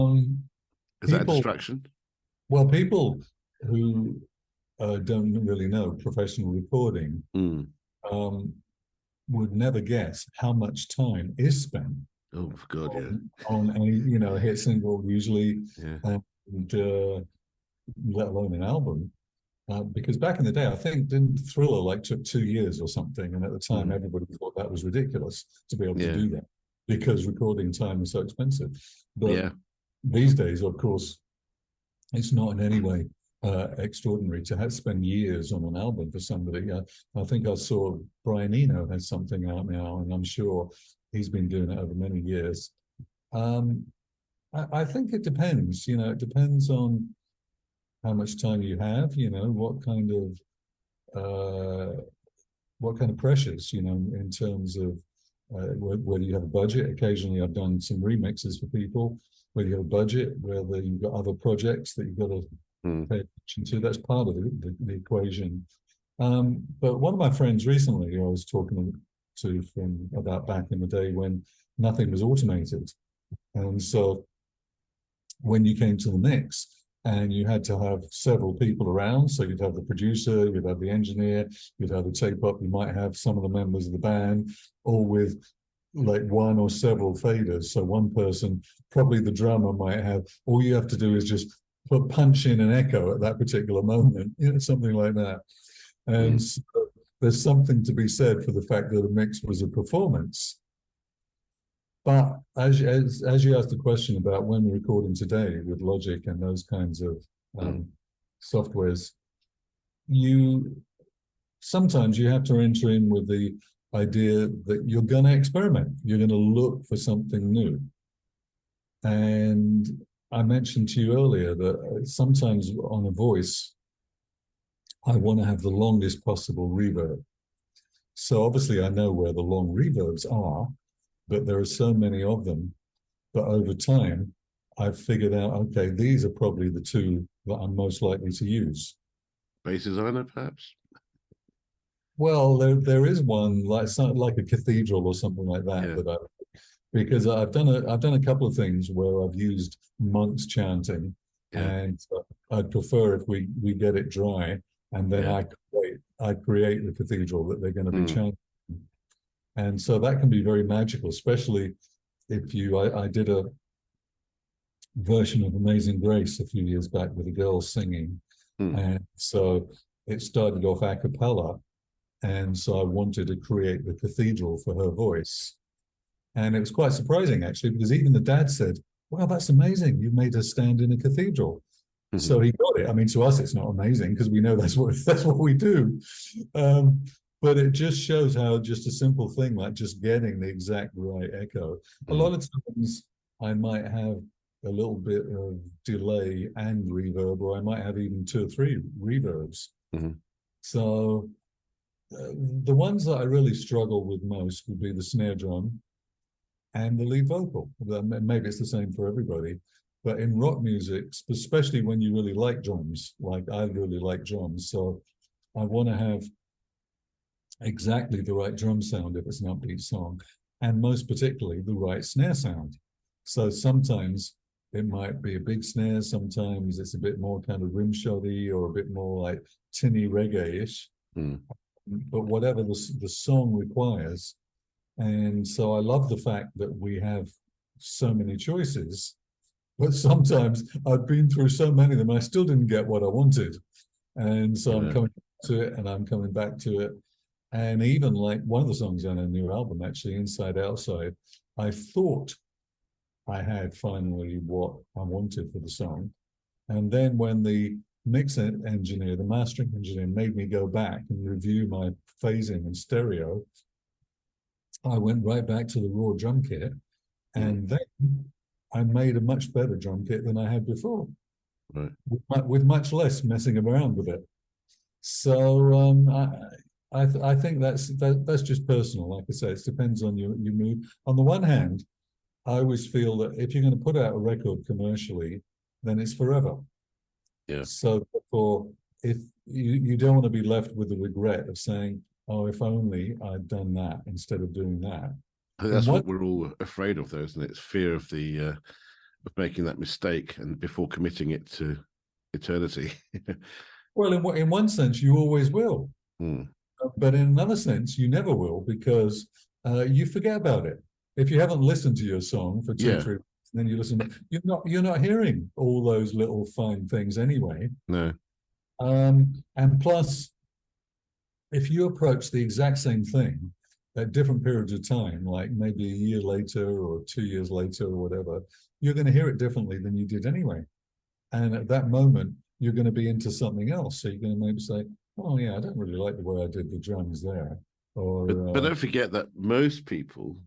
Is that a People, distraction? well, people who don't really know professional recording Mm. um, would never guess how much time is spent Oh God, yeah, on a a hit single usually, yeah, and let alone an album. Because back in the day, I think didn't Thriller like took 2 years or something, and at the time mm. everybody thought that was ridiculous to be able to Yeah, do that because recording time was so expensive. But yeah, these days, of course, it's not in any way extraordinary to have spend years on an album for somebody. I think I saw Brian Eno has something out now, and I'm sure he's been doing it over many years. Um, I think it depends. It depends on how much time you have. Uh, what kind of pressures. In terms of whether you have a budget. Occasionally, I've done some remixes for people. Whether you have a budget, whether you've got other projects that you've got to mm. pay attention to. That's part of the equation. But one of my friends recently, I was talking to from about back in the day when nothing was automated, and so when you came to the mix and you had to have several people around, so you'd have the producer, you'd have the engineer, you'd have the tape up, you might have some of the members of the band, all with like one or several faders. So one person, probably the drummer, might have, all you have to do is just punch in an echo at that particular moment, something like that. And Mm. so there's something to be said for the fact that the mix was a performance. But as you asked the question about when we're recording today with Logic and those kinds of Mm. um, softwares, you sometimes you have to enter in with the idea that you're going to experiment. You're going to look for something new. And I mentioned to you earlier that sometimes on a voice, I want to have the longest possible reverb. So obviously I know where the long reverbs are, but there are so many of them. But over time, I've figured out, okay, these are probably the two that I'm most likely to use. Bass designer, perhaps. Well, there is one like a cathedral or something like that Yeah, that I because I've done a couple of things where I've used monks chanting, yeah, and I'd prefer if we get it dry, and then yeah. I create the cathedral that they're going to be Mm. chanting, and so that can be very magical, especially if I did a version of Amazing Grace a few years back with a girl singing, Mm. and so it started off a cappella, and so I wanted to create the cathedral for her voice. And it was quite surprising, actually, because even the dad said, "Wow, that's amazing. You made her stand in a cathedral." Mm. So he got it. I mean, to us, it's not amazing because we know that's what we do. But it just shows how just a simple thing like just getting the exact right echo. A lot Mm. of times, I might have a little bit of delay and reverb, or I might have even two or three reverbs. Mm. So the ones that I really struggle with most would be the snare drum and the lead vocal. Maybe it's the same for everybody. But in rock music, especially when you really like drums, like I really like drums, so I want to have exactly the right drum sound if it's an upbeat song, and most particularly the right snare sound. So sometimes it might be a big snare, sometimes it's a bit more kind of rim shoddy or a bit more like tinny reggae-ish, Mm. but whatever the song requires. And so I love the fact that we have so many choices, but sometimes I've been through so many of them, I still didn't get what I wanted. And so I'm Yeah. coming back to it and I'm coming back to it. And even like one of the songs on a new album, actually, Inside Outside, I thought I had finally what I wanted for the song. And then when the mix engineer, the mastering engineer, made me go back and review my phasing and stereo, I went right back to the raw drum kit, Mm. and then I made a much better drum kit than I had before, Right. with much less messing around with it. So I think that's just personal. Like I say, it depends on your mood. On the one hand, I always feel that if you're going to put out a record commercially, then it's forever. Yeah. So therefore, if you don't want to be left with the regret of saying, "Oh, if only I'd done that instead of doing that." I think In that's one what we're all afraid of, though, isn't it? It's fear of the of making that mistake and before committing it to eternity. Well, in one sense, you always will. Mm. But in another sense, you never will, because you forget about it. If you haven't listened to your song for two, Yeah. 3 weeks, then you listen, you're not hearing all those little fine things anyway. No. And plus, if you approach the exact same thing at different periods of time, like maybe a year later or 2 years later or whatever, you're going to hear it differently than you did anyway. And at that moment, you're going to be into something else. So you're going to maybe say, oh, yeah, I don't really like the way I did the drums there. But don't forget that most people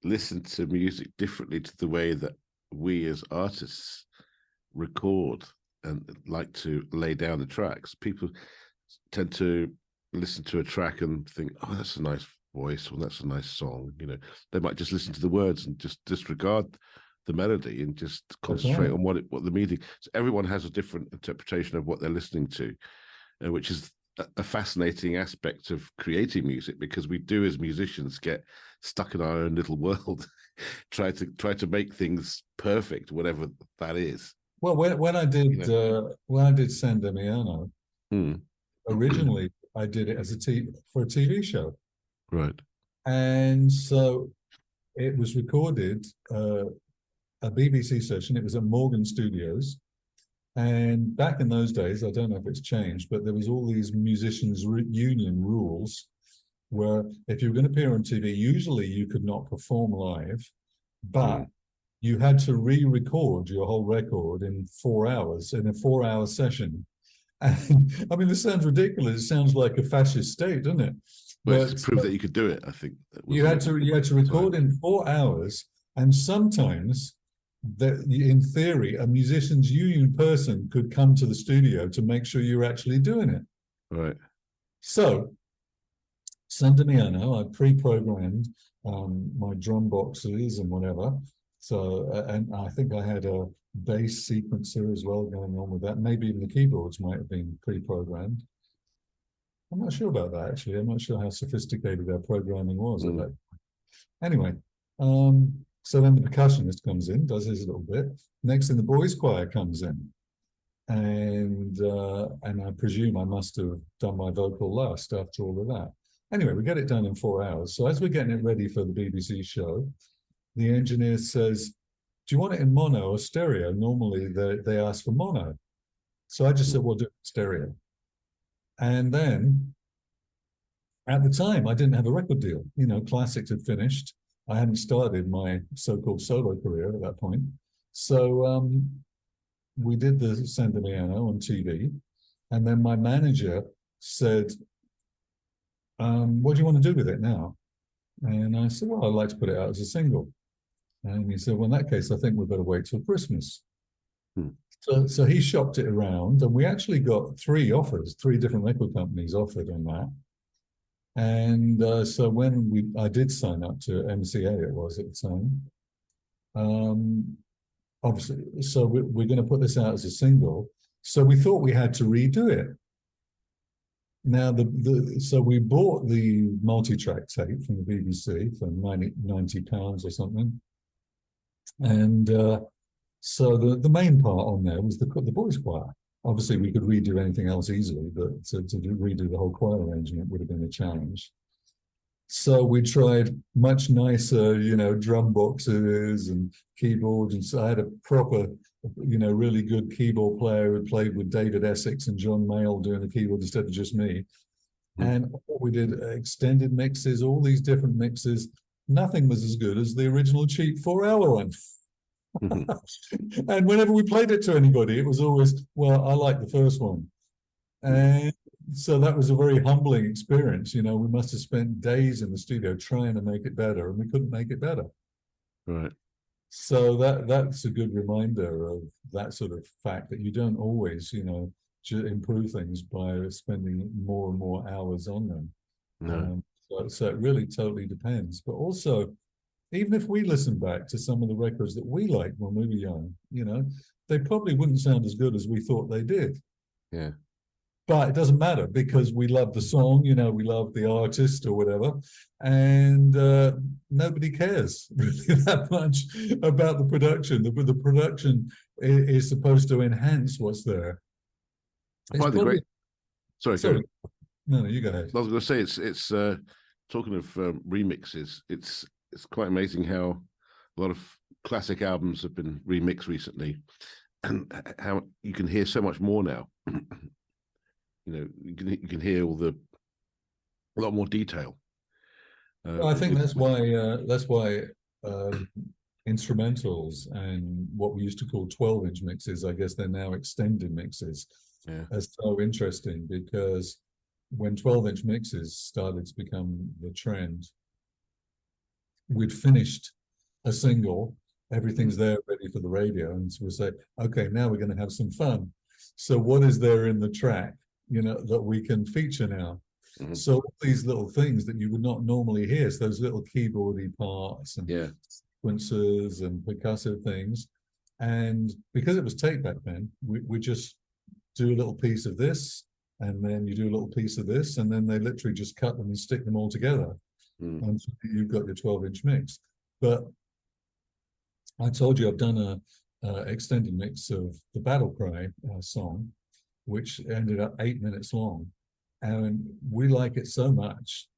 listen to music differently to the way that we as artists record and like to lay down the tracks. People tend to listen to a track and think, oh, that's a nice voice, or that's a nice song. You know, they might just listen to the words and just disregard the melody and just concentrate on what the meaning. So everyone has a different interpretation of what they're listening to, which is a fascinating aspect of creating music, because we do as musicians get stuck in our own little world, try to make things perfect, whatever that is. Well, when I did San Damiano, originally I did it as for a TV show, right? And so it was recorded, a BBC session. It was at Morgan Studios. And back in those days, I don't know if it's changed, but there was all these musicians union rules where if you were going to appear on TV, usually you could not perform live, but you had to re-record your whole record in 4 hours, in a 4-hour session. And I mean, this sounds ridiculous. It sounds like a fascist state, doesn't it? Well, it's to prove that you could do it, I think. You had to record in 4 hours, and sometimes that in theory, a musician's union person could come to the studio to make sure you're actually doing it. Right. So, San Damiano, I pre-programmed my drum boxes and whatever. So, and I think I had a bass sequencer as well going on with that. Maybe even the keyboards might have been pre-programmed. I'm not sure about that, actually. I'm not sure how sophisticated our programming was at that point. Anyway, so then the percussionist comes in, does his little bit. Next thing, the boys' choir comes in. And I presume I must have done my vocal last after all of that. Anyway, we get it done in 4 hours. So as we're getting it ready for the BBC show, the engineer says, do you want it in mono or stereo? Normally they ask for mono. So I just said, well, do it stereo. And then at the time, I didn't have a record deal. You know, Classix had finished. I hadn't started my so-called solo career at that point. So we did the San Damiano on TV. And then my manager said, what do you want to do with it now? And I said, well, I'd like to put it out as a single. And he said, well, in that case, I think we better wait till Christmas. So he shopped it around, and we actually got 3 offers, 3 different record companies offered on that. And so when I did sign up to MCA, it was at the time, obviously, so we're going to put this out as a single. So we thought we had to redo it. Now, so we bought the multi-track tape from the BBC for £90 or something. And so the main part on there was the boys' choir. Obviously, we could redo anything else easily, but to redo the whole choir arrangement would have been a challenge. So we tried much nicer, you know, drum boxes and keyboards. And so I had a proper, you know, really good keyboard player who played with David Essex and John Mayall doing the keyboard instead of just me. And we did extended mixes, all these different mixes. Nothing was as good as the original cheap 4-hour one. And whenever we played it to anybody, it was always, well, I like the first one. And so that was a very humbling experience. You know, we must have spent days in the studio trying to make it better, and we couldn't make it better. Right. So that's a good reminder of that sort of fact, that you don't always, you know, improve things by spending more and more hours on them. No. So it really totally depends. But also, even if we listen back to some of the records that we liked when we were young, you know, they probably wouldn't sound as good as we thought they did. Yeah. But it doesn't matter because we love the song, we love the artist or whatever, and nobody cares really that much about the production. The production is supposed to enhance what's there. I It's find it probably great. Sorry, go sorry. on. No, you go ahead. I was going to say it's talking of remixes. It's quite amazing how a lot of classic albums have been remixed recently, and how you can hear so much more now. You can hear a lot more detail. Well, I think that's why instrumentals and what we used to call 12-inch mixes, I guess they're now extended mixes, Yeah. are so interesting because when 12-inch mixes started to become the trend, we'd finished a single, everything's there ready for the radio, and so we say, okay, now we're going to have some fun. So what is there in the track, that we can feature now? Mm-hmm. So all these little things that you would not normally hear, so those little keyboardy parts and sequences and percussive things. And because it was tape back then, we just do a little piece of this, and then you do a little piece of this, and then they literally just cut them and stick them all together. And so you've got your 12-inch mix. But I told you I've done a extended mix of the Battle Cry song, which ended up 8 minutes long. And we like it so much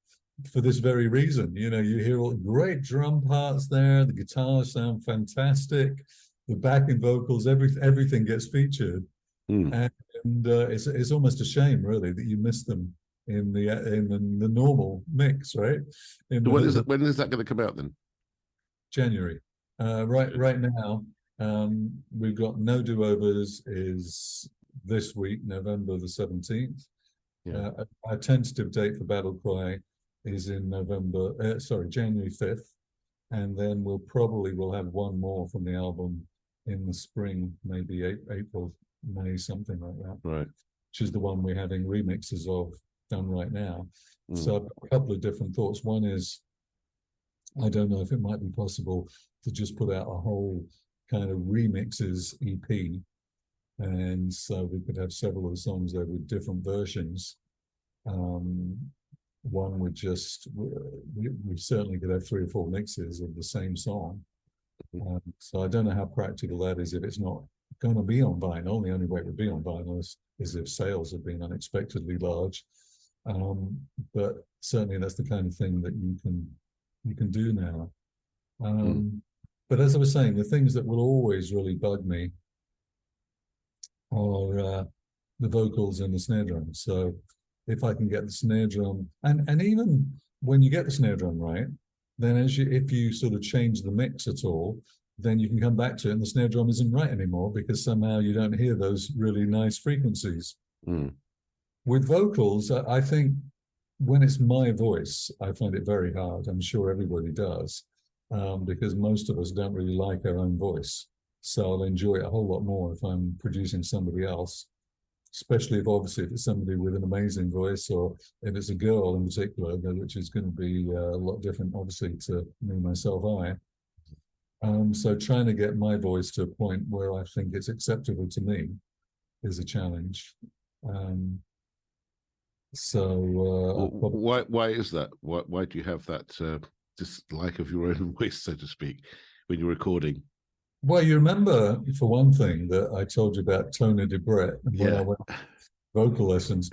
for this very reason. You hear all great drum parts there, the guitars sound fantastic, the backing vocals, everything gets featured. And it's almost a shame, really, that you miss them in the normal mix, right? So when is that going to come out then? January. Right now, we've got No Do-Overs is this week, November the 17th. Yeah. Our tentative date for Battle Cry is in January 5th. And then we'll have one more from the album in the spring, maybe April, May, something like that. Right. Which is the one we're having remixes of done right now. So a couple of different thoughts. One is, I don't know if it might be possible to just put out a whole kind of remixes EP. And so we could have several of the songs there with different versions. One would we certainly could have 3 or 4 mixes of the same song. So I don't know how practical that is if it's not going to be on vinyl. The only way it would be on vinyl is if sales have been unexpectedly large. But certainly that's the kind of thing that you can do now. But as I was saying, the things that will always really bug me are the vocals and the snare drum. So if I can get the snare drum, and even when you get the snare drum right, then if you sort of change the mix at all, then you can come back to it and the snare drum isn't right anymore because somehow you don't hear those really nice frequencies. With vocals, I think when it's my voice, I find it very hard. I'm sure everybody does, because most of us don't really like our own voice. So I'll enjoy it a whole lot more if I'm producing somebody else, especially if it's somebody with an amazing voice, or if it's a girl in particular, which is going to be a lot different, obviously, to me, myself, I. So trying to get my voice to a point where I think it's acceptable to me is a challenge. Why is that? Why do you have that dislike of your own voice, so to speak, when you're recording? Well, you remember, for one thing, that I told you about Tony de Brett, and when I went vocal lessons,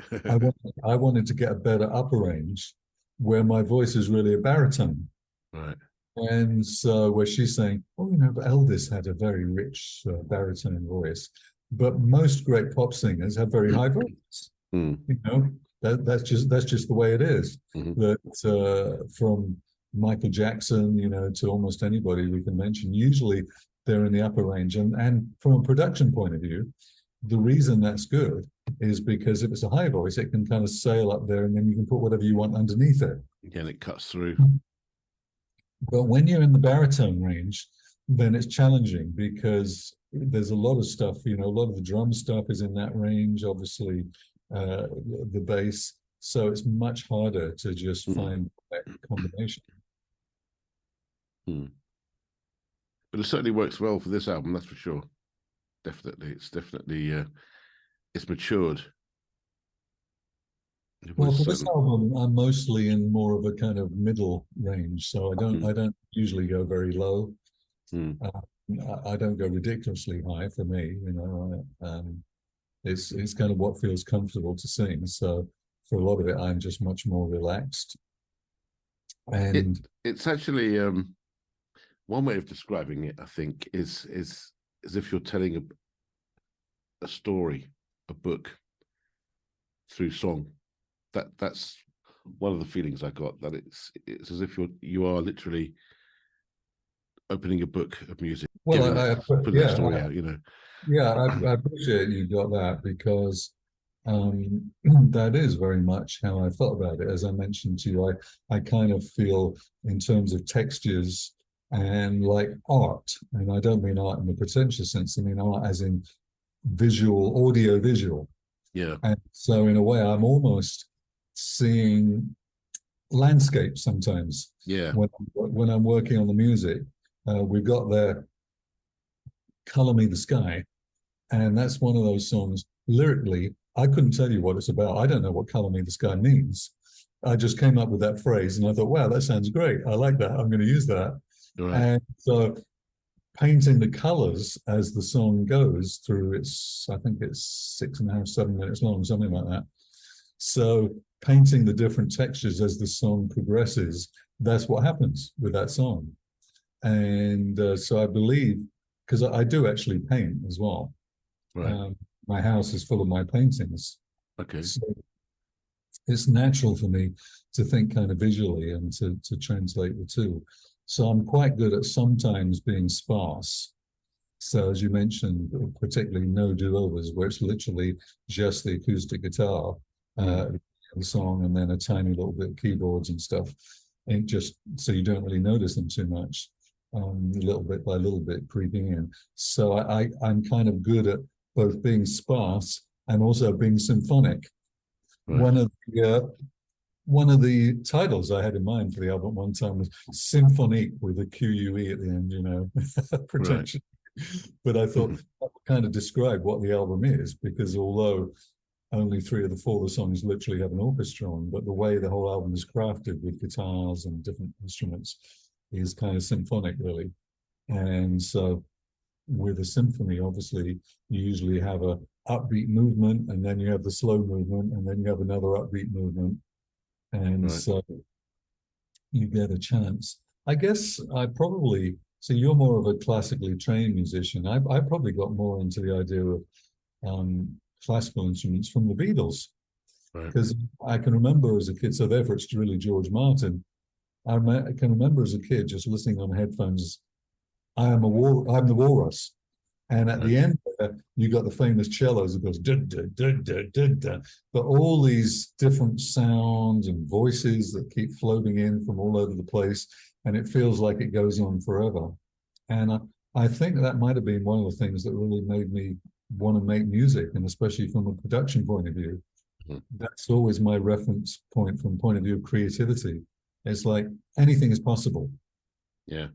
I wanted to get a better upper range where my voice is really a baritone. Right. And so where she's saying, oh, but Elvis had a very rich baritone voice, but most great pop singers have very high voices. That's just the way it is. That from Michael Jackson, to almost anybody we can mention, usually they're in the upper range. And from a production point of view, the reason that's good is because if it's a high voice, it can kind of sail up there and then you can put whatever you want underneath it. Again, it cuts through. But when you're in the baritone range, then it's challenging because there's a lot of stuff, a lot of the drum stuff is in that range, obviously, the bass. So it's much harder to just find that combination. But it certainly works well for this album, that's for sure. Definitely. It's definitely, it's matured. Your Well, voice for this certainly. album, I'm mostly in more of a kind of middle range, so Mm, I don't usually go very low. mm. Uh, I don't go ridiculously high for me, you know. It's kind of what feels comfortable to sing. So for a lot of it, I'm just much more relaxed. It And it's actually one way of describing it, I think, is as if you're telling a story, a book through song. That's one of the feelings I got. That it's as if you are literally opening a book of music, well, giving it, putting that story out. I appreciate you got that because that is very much how I felt about it. As I mentioned to you, I kind of feel in terms of textures and like art, and I don't mean art in the pretentious sense. I mean art as in visual, audio visual. Yeah, And so in a way, I'm almost seeing landscape sometimes yeah, when I'm working on the music. We've got there Color Me the Sky, and that's one of those songs. Lyrically, I couldn't tell you what it's about. I don't know what Color Me the Sky means. I just came up with that phrase and I thought, wow, that sounds great. I like that. I'm going to use that. right, And so painting the colors as the song goes through its, I think it's 6.5, 7 minutes long, something like that. So painting the different textures as the song progresses, that's what happens with that song. And so I believe, because I do actually paint as well. right. Um, my house is full of my paintings. Okay, So it's natural for me to think kind of visually and to translate the two. So I'm quite good at sometimes being sparse. So as you mentioned, particularly no do-overs, where it's literally just the acoustic guitar, mm, uh, the song, and then a tiny little bit of keyboards and stuff. And just so you don't really notice them too much, little bit by little bit creeping in. So I'm kind of good at both being sparse and also being symphonic. right. One of the titles I had in mind for the album one time was Symphonique with a QUE at the end, you know, Right. pretentious. But I thought that kind of describe what the album is, because although only 3 of the 4 of the songs literally have an orchestra on, but the way the whole album is crafted with guitars and different instruments is kind of symphonic, really. And so with a symphony, obviously, you usually have a upbeat movement, and then you have the slow movement, and then you have another upbeat movement. And Right. so you get a chance. I guess I probably, so you're more of a classically trained musician. I probably got more into the idea of classical instruments from the Beatles, Right. because I can remember as a kid, so therefore it's really George Martin. I can remember as a kid just listening on headphones, I'm the walrus. And at Right. the end there, you got the famous cellos that goes dun, dun, dun, dun, dun, dun. But all these different sounds and voices that keep floating in from all over the place, and it feels like it goes on forever. And I think that might have been one of the things that really made me want to make music, and especially from a production point of view. Mm, That's always my reference point from point of view of creativity. It's like anything is possible yeah.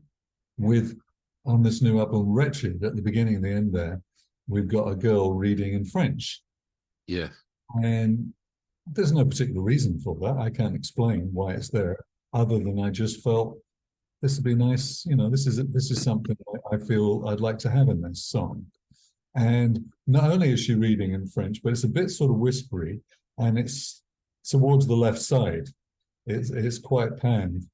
with on this new album, Wretched, at the beginning and the end there, we've got a girl reading in French. Yeah. And there's no particular reason for that. I can't explain why it's there, other than I just felt this would be nice. You know, this is something I feel I'd like to have in this song. And not only is she reading in French, but it's a bit sort of whispery, and it's towards the left side. It's quite panned.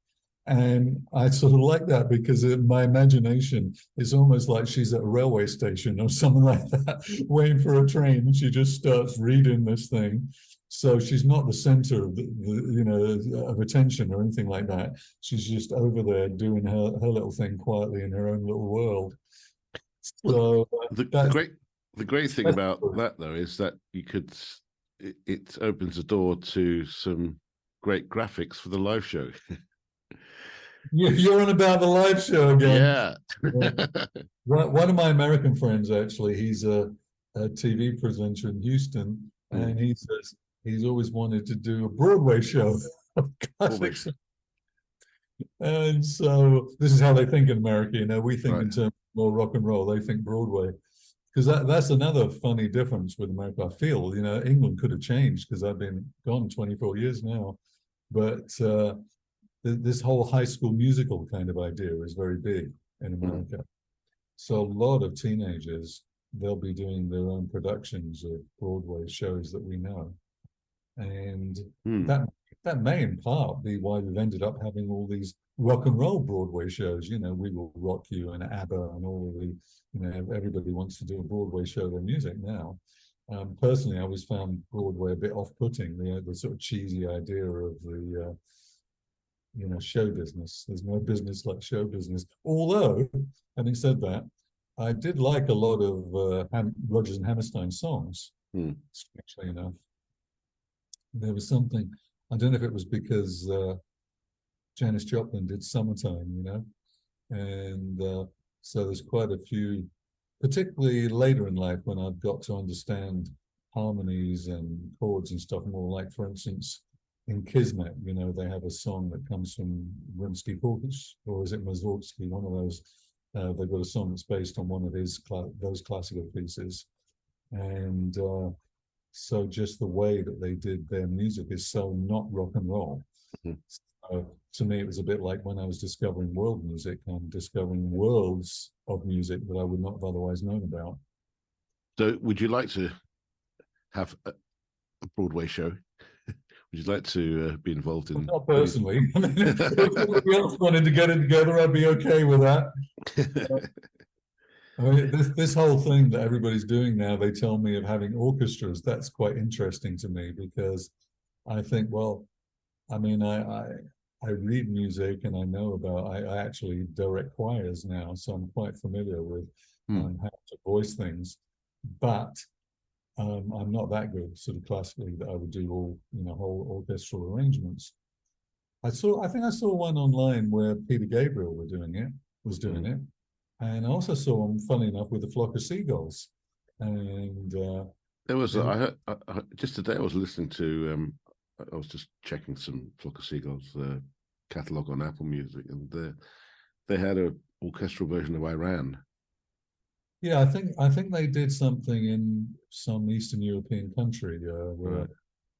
And I sort of like that because in my imagination, it's almost like she's at a railway station or something like that, waiting for a train. And she just starts reading this thing. So she's not the center of of attention or anything like that. She's just over there doing her little thing quietly in her own little world. Well, So the the that's great the great thing that's about that though is that it opens the door to some great graphics for the live show. you're on about the live show again. Yeah. Yeah. One of my American friends, actually, he's a TV presenter in Houston, Mm, and he says he's always wanted to do a Broadway show of always. classics. And so this is how they think in America. You know, we think Right. in terms of more rock and roll. They think Broadway, because that's another funny difference with America. I feel, you know, England could have changed because I've been gone 24 years now, but this whole High School Musical kind of idea is very big in America. So a lot of teenagers, they'll be doing their own productions of Broadway shows that we know. And that may in part be why we've ended up having all these rock and roll Broadway shows. You know, We Will Rock You and ABBA and all the, you know, everybody wants to do a Broadway show of their music now. Personally, I always found Broadway a bit off-putting, the sort of cheesy idea of the, you know, show business. There's no business like show business. Although, having said that, I did like a lot of Rodgers and Hammerstein songs, strangely enough. There was something, I don't know if it was because Janis Joplin did Summertime, you know, and so there's quite a few, particularly later in life when I've got to understand harmonies and chords and stuff more, like, for instance, in Kismet, you know, they have a song that comes from Rimsky-Korsakov, or is it Mussorgsky, one of those. They've got a song that's based on one of his those classical pieces, and so just the way that they did their music is so not rock and roll. So to me, it was a bit like when I was discovering world music. I'm discovering worlds of music that I would not have otherwise known about. So, would you like to have a Broadway show? Would you like to be involved in? Not personally. I mean, if somebody else wanted to get it together, I'd be okay with that. I mean, this whole thing that everybody's doing now, they tell me, of having orchestras, that's quite interesting to me, because I think, well, I mean, I read music and I know about, I actually direct choirs now, so I'm quite familiar with how to voice things, but I'm not that good sort of classically that I would do all, you know, whole orchestral arrangements. I think I saw one online where Peter Gabriel was doing it. And I also saw one, funny enough, with a flock of seagulls. And there was, just today I was listening to, I was just checking some Flock of Seagulls catalog on Apple Music, and they had an orchestral version of Iran. Yeah, I think they did something in some Eastern European country where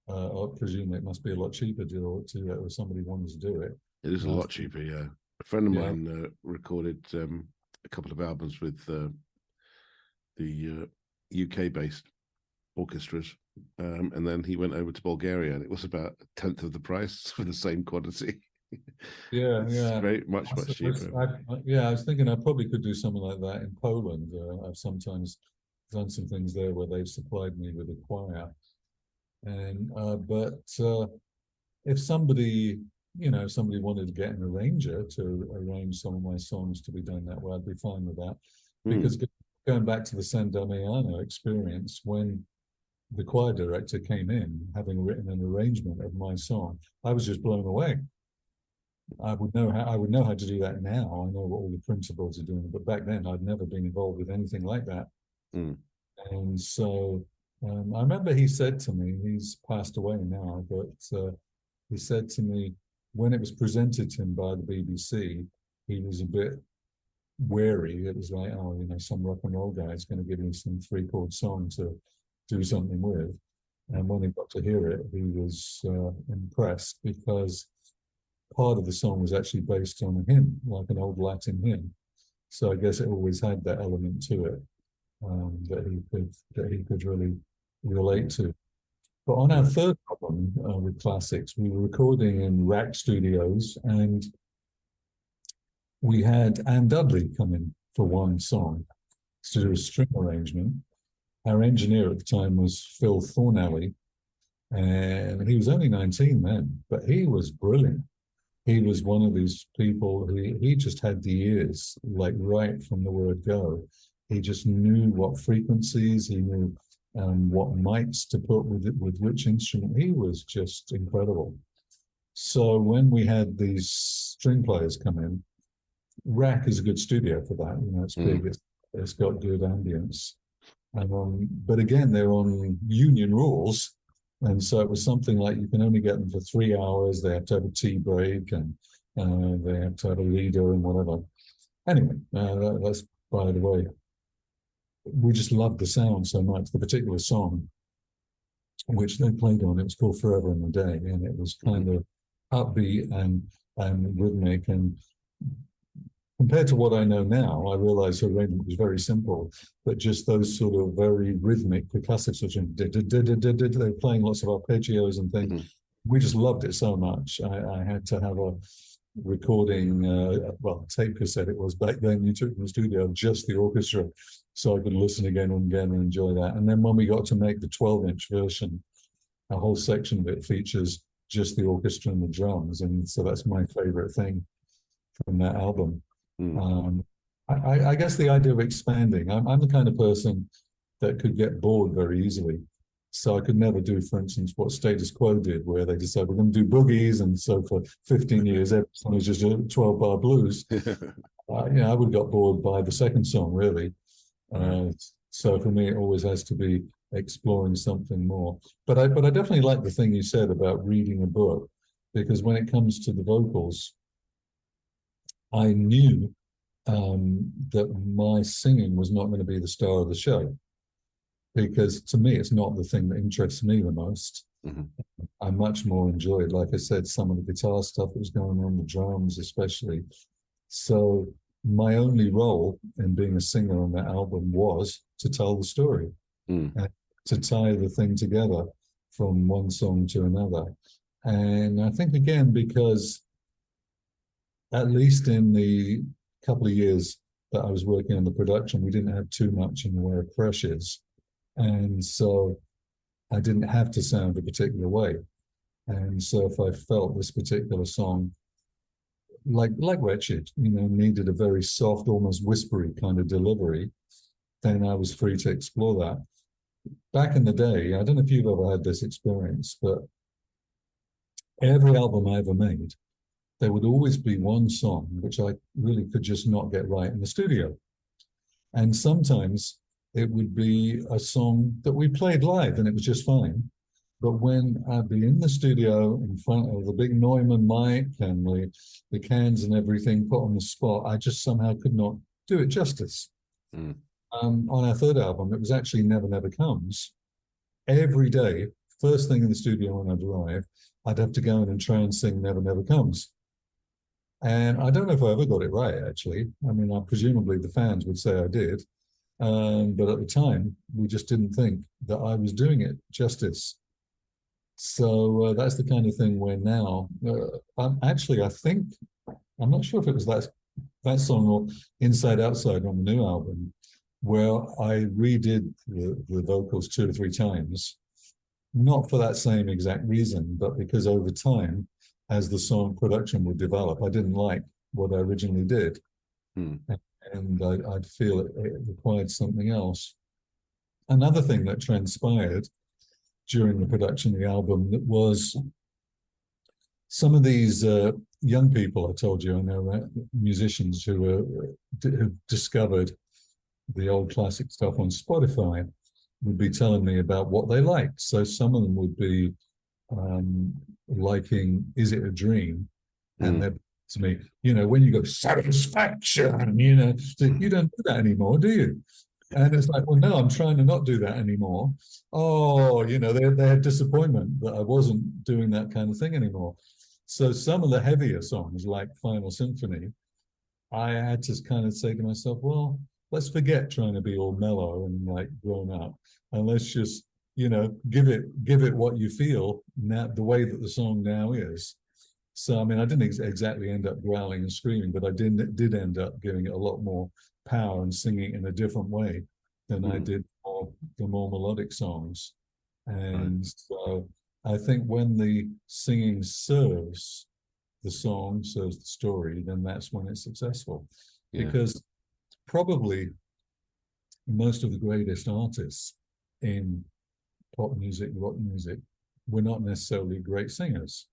I presume it must be a lot cheaper to if somebody wanted to do it. It is a lot cheaper, yeah. A friend of mine recorded a couple of albums with the UK-based orchestras, and then he went over to Bulgaria, and it was about a tenth of the price for the same quantity. Yeah, very much cheaper. I was thinking I probably could do something like that in Poland. I've sometimes done some things there where they've supplied me with a choir, and but if somebody, you know, somebody wanted to get an arranger to arrange some of my songs to be done that way, I'd be fine with that. Because going back to the San Damiano experience, when the choir director came in, having written an arrangement of my song, I was just blown away. I would know how to do that now. I know what all the principles are doing, but back then I'd never been involved with anything like that. And so I remember he said to me, he's passed away now, but he said to me, when it was presented to him by the BBC, he was a bit wary. It was like, oh, you know, some rock and roll guy is going to give me some 3-chord song to do something with. And when he got to hear it, he was impressed, because part of the song was actually based on a hymn, like an old Latin hymn. So I guess it always had that element to it that he could really relate to. But on our third album with Classix, we were recording in Rack Studios, and we had Anne Dudley come in for one song to do a string arrangement. Our engineer at the time was Phil Thornalley, and he was only 19 then, but he was brilliant. He was one of these people who he just had the ears, like, right from the word go. He just knew what frequencies, he knew what mics to put with which instrument. He was just incredible. So when we had these string players come in, Rack is a good studio for that. You know, it's big, it's got good ambience. But again, they're on union rules. And so it was something like you can only get them for 3 hours. They have to have a tea break, and they have to have a leader and whatever. Anyway, that's by the way. we just loved the sound so much. The particular song which they played on, it was called Forever and a Day, and it was kind of upbeat and rhythmic. And compared to what I know now, I realize her arrangement was very simple, but just those sort of very rhythmic percussive such as they were playing lots of arpeggios and things. We just loved it so much. I had to have a recording, tape cassette it was back then. You took from the studio just the orchestra, so I could listen again and again and enjoy that. And then when we got to make the 12-inch version, a whole section of it features just the orchestra and the drums, and so that's my favorite thing from that album. I guess the idea of expanding, I'm the kind of person that could get bored very easily. So I could never do, for instance, what Status Quo did, where they decided we're going to do boogies, and so for 15 years, every song was just a 12-bar blues. I would got bored by the second song, really. So for me, it always has to be exploring something more. But I definitely like the thing you said about reading a book, because when it comes to the vocals, I knew that my singing was not going to be the star of the show, because to me, it's not the thing that interests me the most. I much more enjoyed, like I said, some of the guitar stuff that was going on, the drums especially. So my only role in being a singer on that album was to tell the story, and to tie the thing together from one song to another. And I think, again, because at least in the couple of years that I was working on the production, we didn't have too much in the way of pressures. And so I didn't have to sound a particular way. And so if I felt this particular song, like Wretched, needed a very soft, almost whispery kind of delivery, then I was free to explore that. Back in the day, I don't know if you've ever had this experience, but every album I ever made, there would always be one song which I really could just not get right in the studio. And sometimes it would be a song that we played live and it was just fine. But when I'd be in the studio in front of the big Neumann mic and the cans and everything put on the spot, I just somehow could not do it justice. On our third album, it was actually Never Never Comes. Every day, first thing in the studio when I'd arrive, I'd have to go in and try and sing Never Never Comes. And I don't know if I ever got it right, actually. I mean, presumably the fans would say I did. But at the time, we just didn't think that I was doing it justice. So that's the kind of thing where now, actually, I think, I'm not sure if it was that song or Inside Outside on the new album, where I redid the vocals 2 or 3 times, not for that same exact reason, but because over time, as the song production would develop, I didn't like what I originally did. And I'd feel it required something else. Another thing that transpired during the production of the album was some of these young people, I told you, I know, musicians who discovered the old classic stuff on Spotify, would be telling me about what they liked. So some of them would be liking Is It a Dream? And they're to me, when you go satisfaction, you don't do that anymore, do you? And it's like, well, no, I'm trying to not do that anymore. Oh, they had disappointment that I wasn't doing that kind of thing anymore. So some of the heavier songs, like Final Symphony, I had to kind of say to myself, well, let's forget trying to be all mellow and like grown up, and let's just, give it what you feel now, the way that the song now is. So, I mean, I didn't exactly end up growling and screaming, but I did end up giving it a lot more power and singing in a different way than I did for the more melodic songs. And so I think when the singing serves the song, serves the story, then that's when it's successful. Because probably most of the greatest artists in pop music, rock music, were not necessarily great singers.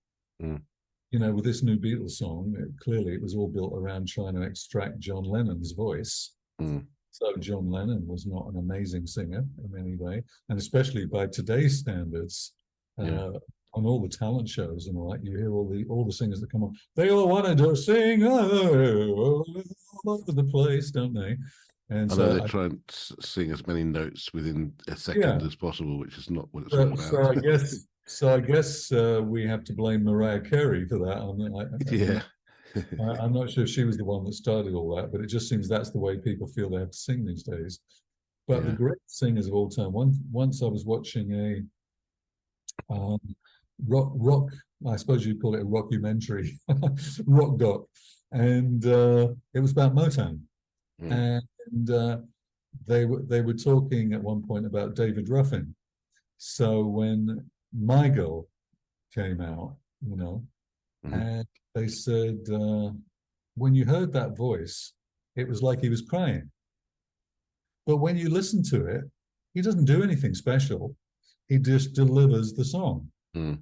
With this new Beatles song, clearly it was all built around trying to extract John Lennon's voice. So John Lennon was not an amazing singer in any way, and especially by today's standards, on all the talent shows and all that, you hear all the singers that come on. They all wanted to sing all over the place, don't they? And I know so they try and sing as many notes within a second yeah, as possible, which is not what it's all so about. I guess we have to blame Mariah Carey for that. Yeah. I'm not sure if she was the one that started all that, but it just seems that's the way people feel they have to sing these days. But the Yeah. great singers of all time. Once I was watching a rock, I suppose you'd call it a rockumentary, rock doc, and it was about Motown, Mm. and they were talking at one point about David Ruffin. So when My Girl came out, Mm-hmm. and they said when you heard that voice, it was like he was crying. But when you listen to it, he doesn't do anything special. He just delivers the song. Mm.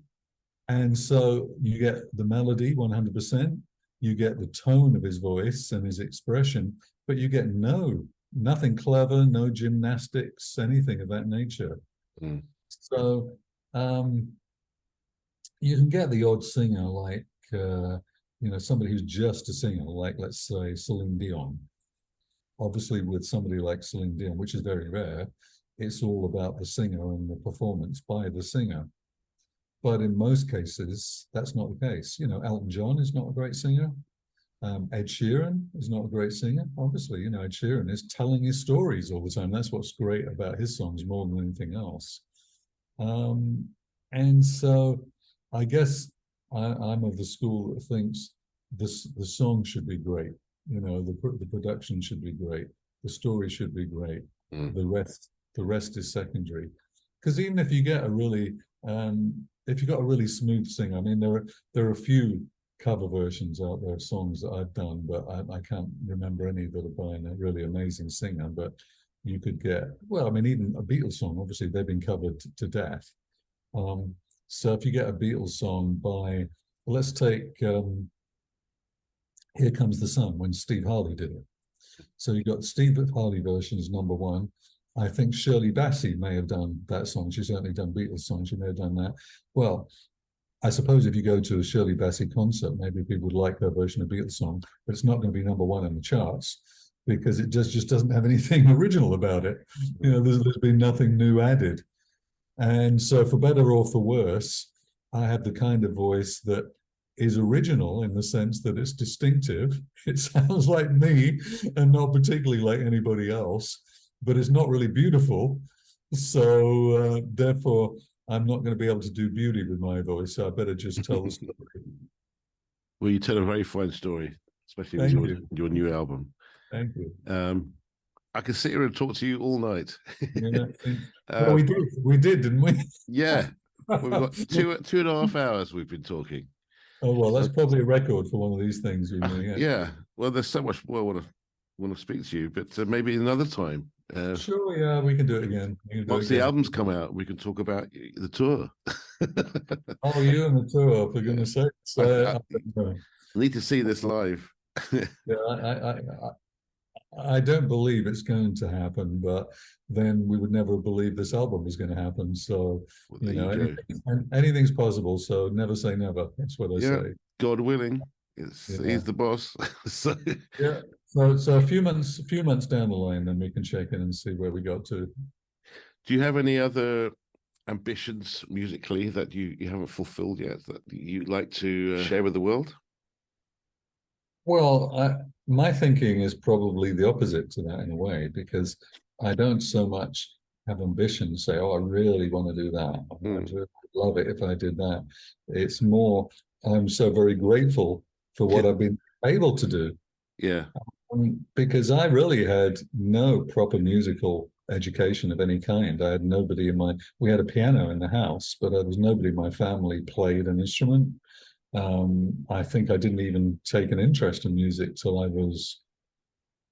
And so you get the melody 100%, you get the tone of his voice and his expression, but you get nothing clever, no gymnastics, anything of that nature. Mm. So um, you can get the odd singer like, somebody who's just a singer, like let's say Celine Dion. Obviously, with somebody like Celine Dion, which is very rare, it's all about the singer and the performance by the singer. But in most cases, that's not the case. Elton John is not a great singer. Ed Sheeran is not a great singer. Obviously, Ed Sheeran is telling his stories all the time. That's what's great about his songs more than anything else. And so I guess I'm of the school that thinks the song should be great. The production should be great. The story should be great. Mm. The rest is secondary. Because even if you get if you've got a really smooth singer, I mean, there are a few cover versions out there of songs that I've done, but I can't remember any that are by a really amazing singer. But you could get, well, I mean, even a Beatles song, obviously they've been covered to death. So if you get a Beatles song by, let's take Here Comes the Sun, when Steve Harley did it. So you got Steve Harley versions number one. I think Shirley Bassey may have done that song. She's certainly done Beatles songs. She may have done that. Well, I suppose if you go to a Shirley Bassey concert, maybe people would like her version of Beatles song, but it's not going to be number one in the charts because it just doesn't have anything original about it. There's been nothing new added. And so for better or for worse, I have the kind of voice that is original in the sense that it's distinctive. It sounds like me and not particularly like anybody else, but it's not really beautiful. So therefore, I'm not going to be able to do beauty with my voice. So I better just tell the story. Well, you tell a very fine story, especially with your new album. Thank you. I could sit here and talk to you all night. Well, we did, didn't we? Yeah, we've got 2.5 hours we've been talking. Oh well, that's probably a record for one of these things. Yeah. Well, there's so much more I want to speak to you, but maybe another time. Sure, yeah, we can do it again. Once the albums come out, we can talk about the tour. Oh, you and the tour, for goodness sake! I need to see this live. Yeah, I don't believe it's going to happen, but then we would never believe this album was going to happen. So, anything's possible. So never say never. That's what I say. God willing, he's the boss. So yeah. So a few months down the line, then we can check in and see where we got to. Do you have any other ambitions musically that you haven't fulfilled yet that you'd like to share with the world? Well, my thinking is probably the opposite to that in a way, because I don't so much have ambition, say, oh, I really want to do that. I'd really love it if I did that. It's more, I'm so very grateful for what I've been able to do. Yeah. Because I really had no proper musical education of any kind. I had nobody we had a piano in the house, but there was nobody in my family played an instrument. I think I didn't even take an interest in music till I was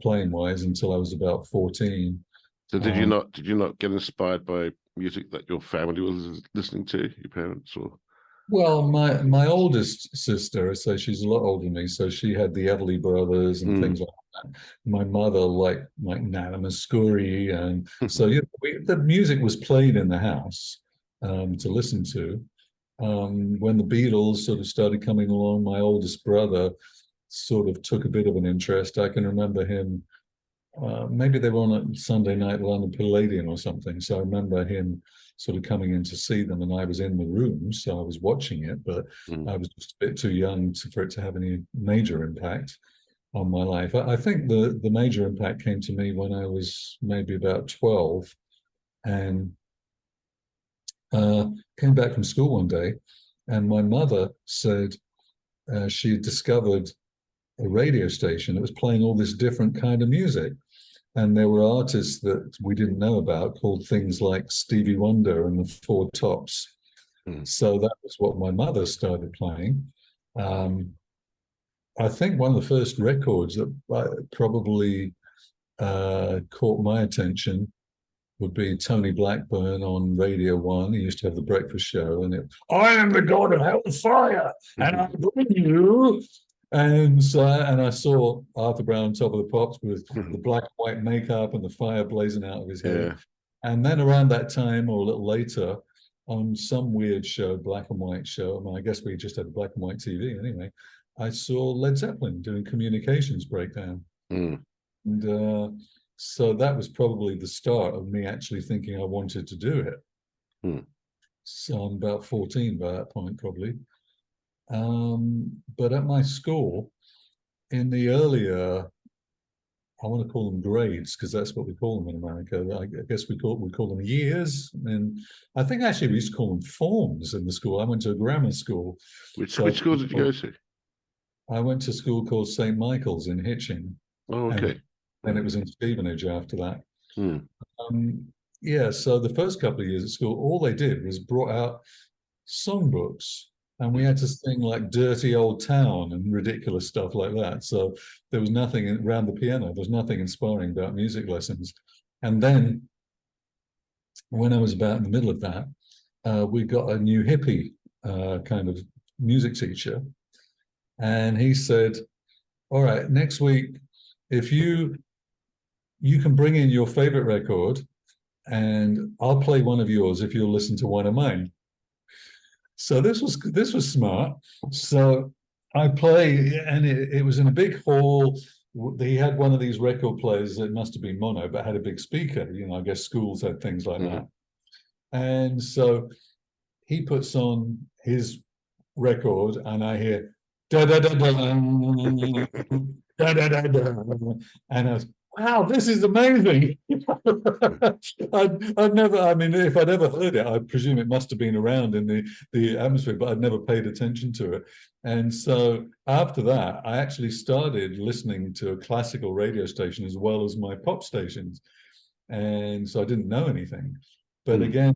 playing wise until I was about 14. So did you not get inspired by music that your family was listening to, your parents, or? Well, my oldest sister, so she's a lot older than me, so she had the Everly Brothers and things like that. My mother liked like Nana Mouskouri, and so the music was played in the house to listen to. When the Beatles sort of started coming along, my oldest brother sort of took a bit of an interest. I can remember him maybe they were on a Sunday night at London Palladium or something. So I remember him sort of coming in to see them, and I was in the room, so I was watching it, but I was just a bit too young for it to have any major impact on my life. I think the major impact came to me when I was maybe about 12, and came back from school one day, and my mother said she had discovered a radio station that was playing all this different kind of music. And there were artists that we didn't know about called things like Stevie Wonder and the Four Tops. So that was what my mother started playing. I think one of the first records that probably caught my attention would be Tony Blackburn on Radio 1. He used to have the breakfast show, and I am the god of hellfire, and I bring you. And so, and I saw Arthur Brown on Top of the Pops with the black and white makeup and the fire blazing out of his head. And then around that time, or a little later, on some weird show, black and white show, I mean, I guess we just had black and white TV anyway, I saw Led Zeppelin doing Communications Breakdown. And so that was probably the start of me actually thinking I wanted to do it. So I'm about 14 by that point, probably. But at my school, in the earlier, I want to call them grades, because that's what we call them in America. I guess we call them years. And I think actually we used to call them forms in the school. I went to a grammar school. Which school did you go to? I went to a school called St. Michael's in Hitchin. Oh, okay. And it was in Stevenage after that. Yeah, so the first couple of years at school, all they did was brought out songbooks, and we had to sing like Dirty Old Town and ridiculous stuff like that. So there was nothing around the piano. There was nothing inspiring about music lessons. And then when I was about in the middle of that, we got a new hippie kind of music teacher. And he said, all right, next week, if you can bring in your favorite record, and I'll play one of yours if you'll listen to one of mine. So this was smart. So I play, and it was in a big hall. He had one of these record players that must have been mono, but had a big speaker. You know, I guess schools had things like that. And so he puts on his record, and I hear da da da da da da da da, and I was, wow, this is amazing. I'd never, I mean, if I'd ever heard it, I presume it must have been around in the atmosphere, but I'd never paid attention to it. And so after that, I actually started listening to a classical radio station as well as my pop stations. And so I didn't know anything. But again,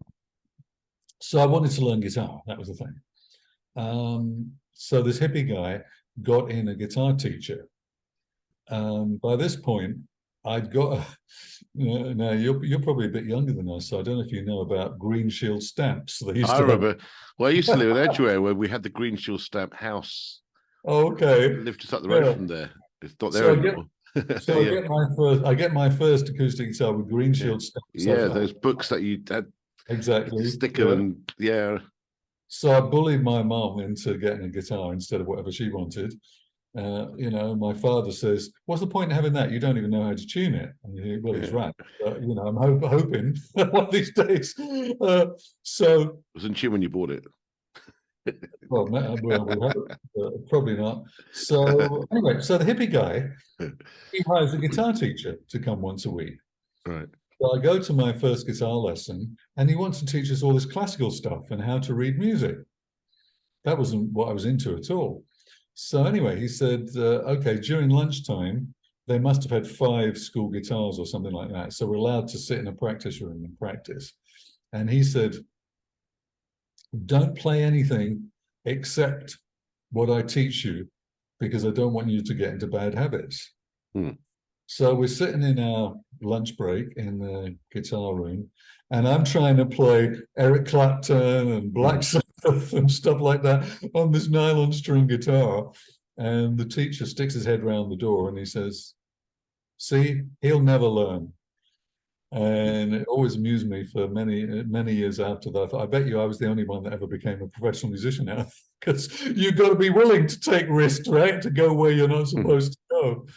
so I wanted to learn guitar. That was the thing. So this hippie guy got in a guitar teacher. By this point, I'd got, now you're probably a bit younger than us, so I don't know if you know about Green Shield stamps. I remember. Well, I used to live in Edgware where we had the Green Shield stamp house. Oh, okay. I lived just up the road from there. It's not there anymore. I get my first acoustic guitar with Green Shield stamps. Yeah, those books that you had. Exactly. Sticker and So I bullied my mom into getting a guitar instead of whatever she wanted. You know, my father says, what's the point in having that? You don't even know how to tune it. And well, he's right. You know, I'm hoping one of these days. So wasn't you when you bought it? Well, probably not. So anyway, so the hippie guy, he hires a guitar teacher to come once a week. Right. So I go to my first guitar lesson, and he wants to teach us all this classical stuff and how to read music. That wasn't what I was into at all. So anyway, he said, okay, during lunchtime, they must have had 5 school guitars or something like that. So we're allowed to sit in a practice room and practice. And he said, don't play anything except what I teach you, because I don't want you to get into bad habits. So we're sitting in our lunch break in the guitar room, and I'm trying to play Eric Clapton and Black Sabbath and stuff like that on this nylon string guitar. And the teacher sticks his head round the door and he says, see, he'll never learn. And it always amused me for many years after that. I bet you I was the only one that ever became a professional musician now, because you've got to be willing to take risks, right? To go where you're not supposed to go.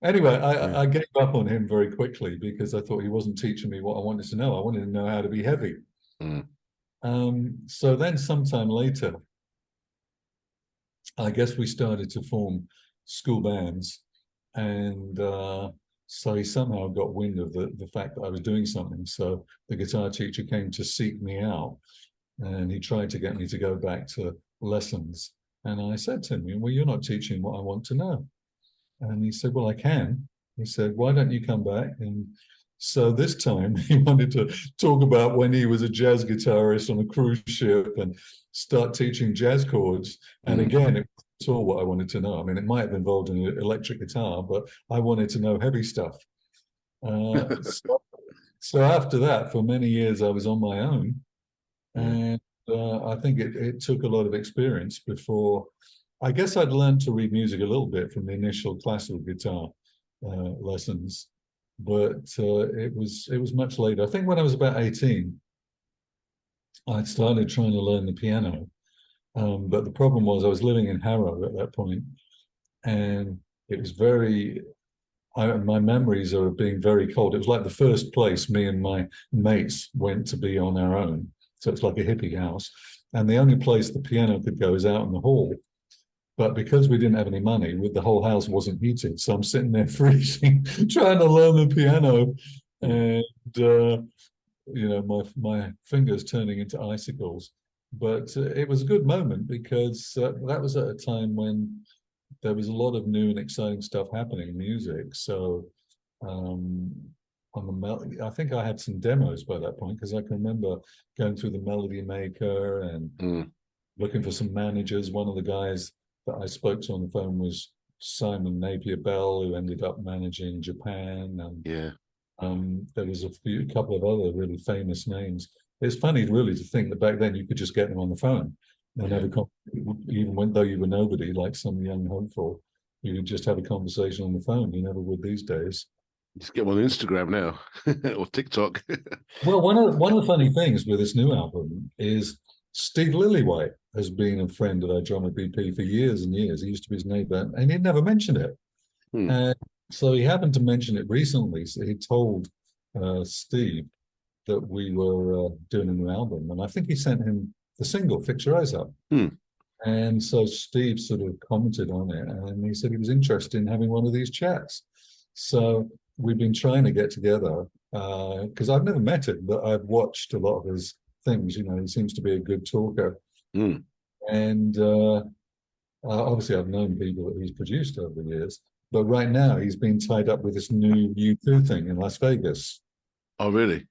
Anyway, Yeah. I gave up on him very quickly because I thought he wasn't teaching me what I wanted to know. I wanted to know how to be heavy. Mm. So then sometime later, I guess we started to form school bands, and so he somehow got wind of the fact that I was doing something. So the guitar teacher came to seek me out, and he tried to get me to go back to lessons. And I said to him, "Well, you're not teaching what I want to know." And he said, "Well, I can." He said, "Why don't you come back?" And so this time he wanted to talk about when he was a jazz guitarist on a cruise ship and start teaching jazz chords. And Mm. again, it was all what I wanted to know. I mean, it might have involved an electric guitar, but I wanted to know heavy stuff. So after that, for many years, I was on my own. Yeah. And I think it took a lot of experience before. I guess I'd learned to read music a little bit from the initial classical guitar lessons, but it was much later. I think when I was about 18, I'd started trying to learn the piano. But the problem was I was living in Harrow at that point, and it was my memories are of being very cold. It was like the first place me and my mates went to be on our own. So it's like a hippie house. And the only place the piano could go is out in the hall. But because we didn't have any money, the whole house wasn't heated. So I'm sitting there freezing, trying to learn the piano. Mm. And, my fingers turning into icicles. But it was a good moment because that was at a time when there was a lot of new and exciting stuff happening in music. So um, I think I had some demos by that point because I can remember going through the Melody Maker and Mm. looking for some managers. One of the guys that I spoke to on the phone was Simon Napier Bell, who ended up managing Japan, and Yeah. there was a couple of other really famous names. It's funny, really, to think that back then you could just get them on the phone and Yeah. have even when though you were nobody, like some young hopeful, you could just have a conversation on the phone. You never would these days. Just get them on Instagram now or TikTok. Well, one of the funny things with this new album is Steve Lillywhite has been a friend of our drummer BP for years and years. He used to be his neighbor, and he'd never mentioned it. Hmm. And so he happened to mention it recently. So he told Steve that we were doing a new album, and I think he sent him the single "Fix Your Eyes Up." Hmm. And so Steve sort of commented on it, and he said he was interested in having one of these chats. So we've been trying to get together because I've never met him, but I've watched a lot of his things. He seems to be a good talker, Hmm. and obviously I've known people that he's produced over the years. But right now he's been tied up with this new U2 thing in Las Vegas. Oh, really?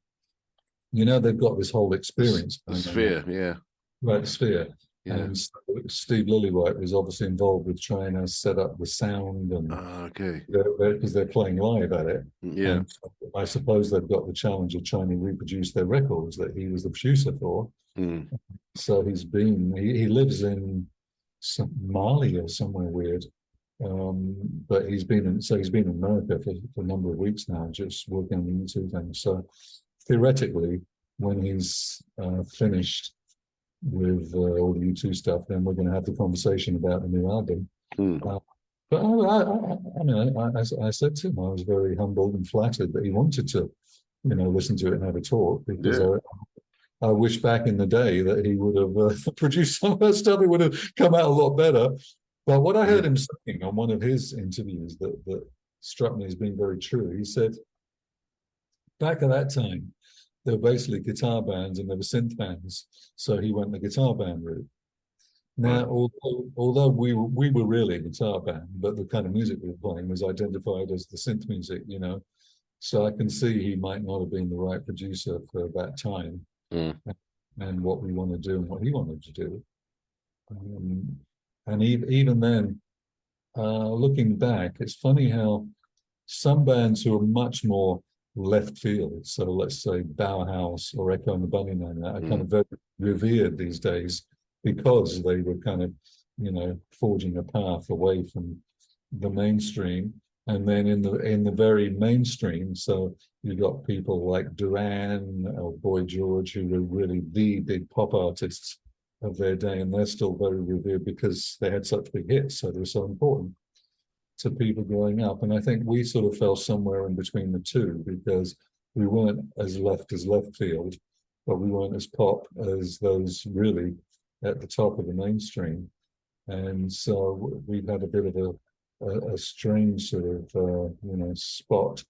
They've got this whole experience The going on there. Sphere. Yeah. Right, Sphere. Yeah. And so Steve Lillywhite was obviously involved with trying to set up the sound and Okay. because they're playing live at it. Yeah. And I suppose they've got the challenge of trying to reproduce their records that he was the producer for. Hmm. So he lives in Mali or somewhere weird. But he's been in America for a number of weeks now, just working on the YouTube thing. So theoretically, when he's finished with all the U2 stuff, then we're going to have the conversation about the new album. Hmm. But I mean, I said to him, I was very humbled and flattered that he wanted to, listen to it and have a talk because Yeah. I wish back in the day that he would have produced some of that stuff. It would have come out a lot better. But what I Yeah. heard him saying on one of his interviews that struck me as being very true, he said, back at that time, there were basically guitar bands and there were synth bands. So he went the guitar band route. Right. Now, although we were really a guitar band, but the kind of music we were playing was identified as the synth music. So I can see he might not have been the right producer for that time Hmm. and what we want to do and what he wanted to do. And even then, looking back, it's funny how some bands who are much more left field, so let's say Bauhaus or Echo and the Bunnymen, are kind of very revered these days because they were kind of, forging a path away from the mainstream. And then in the very mainstream, so you got people like Duran or Boy George, who were really the big pop artists of their day, and they're still very revered because they had such big hits, so they were so important. to people growing up. And I think we sort of fell somewhere in between the two, because we weren't as left field, but we weren't as pop as those really at the top of the mainstream. And so we've had a bit of a strange sort of spot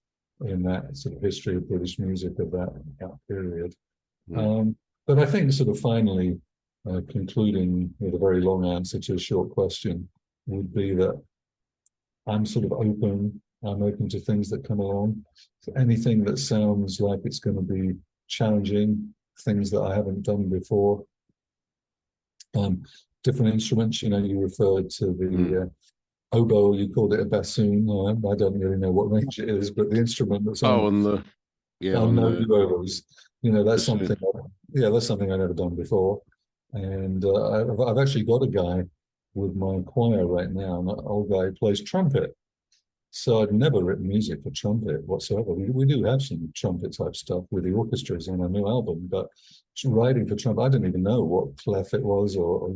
in that sort of history of British music of that period. But I think sort of finally concluding with a very long answer to a short question would be that I'm sort of open. I'm open to things that come along. So anything that sounds like it's going to be challenging, things that I haven't done before. Different instruments, you referred to the oboe, you called it a bassoon. I don't really know what range it is, but the instrument that's on the oboes, that's bassoon. something. That's something I've never done before. And I've actually got a guy with my choir right now, an old guy who plays trumpet. So I'd never written music for trumpet whatsoever. We do have some trumpet type stuff with the orchestras on our new album, but writing for trumpet, I didn't even know what clef it was, or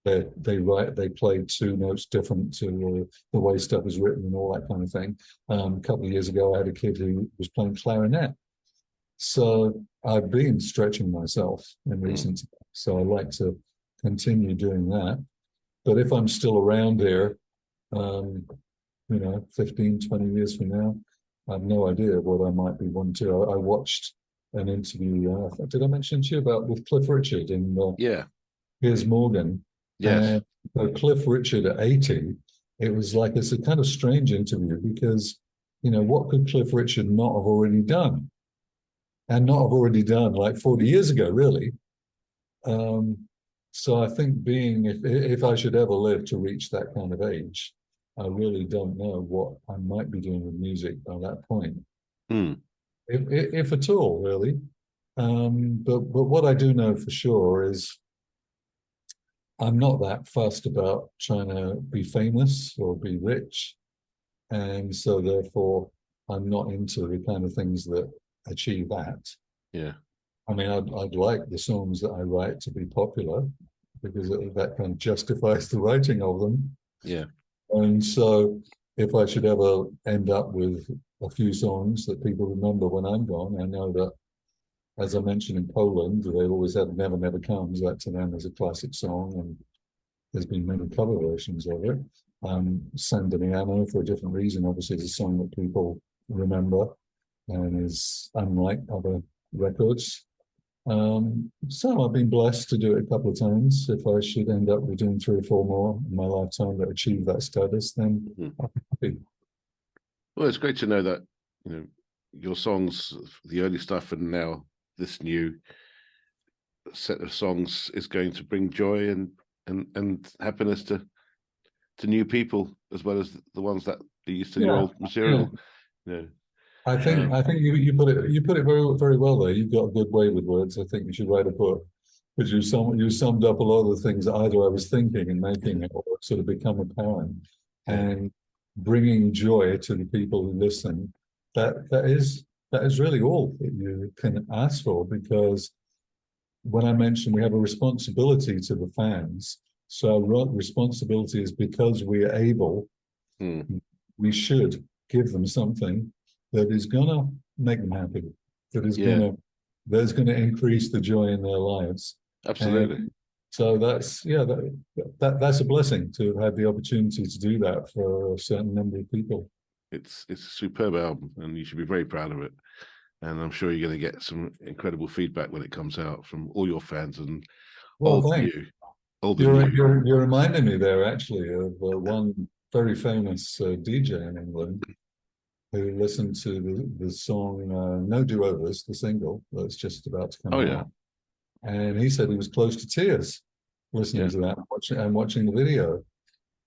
that they played two notes different to the way stuff is written and all that kind of thing. A couple of years ago, I had a kid who was playing clarinet. So I've been stretching myself in recent times. So I like to continue doing that. But if I'm still around here, 15, 20 years from now, I have no idea what I might be wanting to. I watched an interview, did I mention to you about with Cliff Richard in Piers Morgan? Yes. And Cliff Richard at 80, it's a kind of strange interview, because, what could Cliff Richard not have already done? And not have already done like 40 years ago, really. So I think if I should ever live to reach that kind of age, I really don't know what I might be doing with music by that point, if at all, really. But what I do know for sure is I'm not that fussed about trying to be famous or be rich, and so therefore I'm not into the kind of things that achieve that. Yeah. I mean, I'd like the songs that I write to be popular, because that kind of justifies the writing of them. Yeah. And so if I should ever end up with a few songs that people remember when I'm gone, I know that, as I mentioned in Poland, they always have Never Never Comes. That to them is a classic song, and there's been many cover versions of it. San Damiano, for a different reason, obviously, is a song that people remember and is unlike other records. So I've been blessed to do it a couple of times. If I should end up with doing 3 or 4 more in my lifetime that achieve that status, then I'm happy. Well, it's great to know that, your songs, the early stuff, and now this new set of songs is going to bring joy and happiness to new people, as well as the ones that are used to your old material. I think you put it very, very well there. You've got a good way with words. I think you should write a book, because you summed up a lot of the things that either I was thinking and making it, or sort of become apparent, and bringing joy to the people who listen. That is really all that you can ask for, because when I mentioned we have a responsibility to the fans, so our responsibility is because we are able, we should give them something that is going to make them happy, that's going to increase the joy in their lives. Absolutely. And so that's a blessing to have had the opportunity to do that for a certain number of people. It's a superb album, and you should be very proud of it. And I'm sure you're going to get some incredible feedback when it comes out from all your fans and You're reminding me there actually of one very famous DJ in England who listened to the song No Do-Overs, the single that's just about to come out. And he said he was close to tears listening to that and watching the video.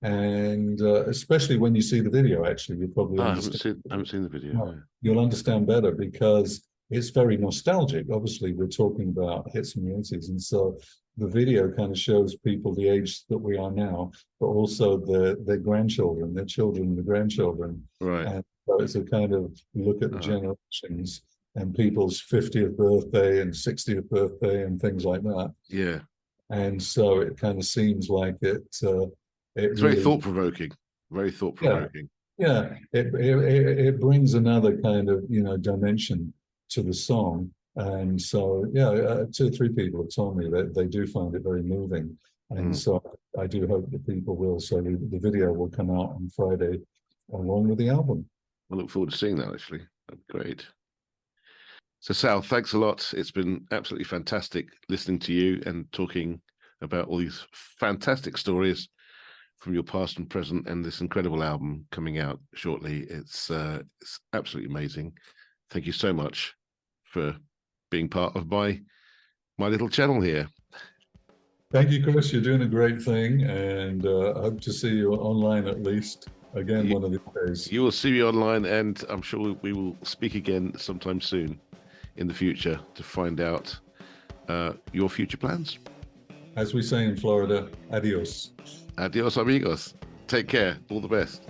And especially when you see the video, actually, you'll probably understand. I haven't seen the video. No. You'll understand better, because it's very nostalgic. Obviously, we're talking about hits from the 80s. And so the video kind of shows people the age that we are now, but also their grandchildren, their children, the grandchildren. Right. And so it's a kind of look at the generations and people's 50th birthday and 60th birthday and things like that. Yeah. And so it kind of seems like it's really, very thought-provoking. Very thought-provoking. Yeah, it brings another kind of, you know, dimension to the song. And so, yeah, 2 or 3 people have told me that they do find it very moving. And so I do hope that people will. So the video will come out on Friday along with the album. I look forward to seeing that, actually. That'd be great. So, Sal, thanks a lot. It's been absolutely fantastic listening to you and talking about all these fantastic stories from your past and present, and this incredible album coming out shortly. It's absolutely amazing. Thank you so much for being part of my little channel here. Thank you, Chris. You're doing a great thing, and I hope to see you online at least again one of these days. You will see me online, and I'm sure we will speak again sometime soon in the future to find out your future plans. As we say in Florida, adios. Adios, amigos. Take care. All the best.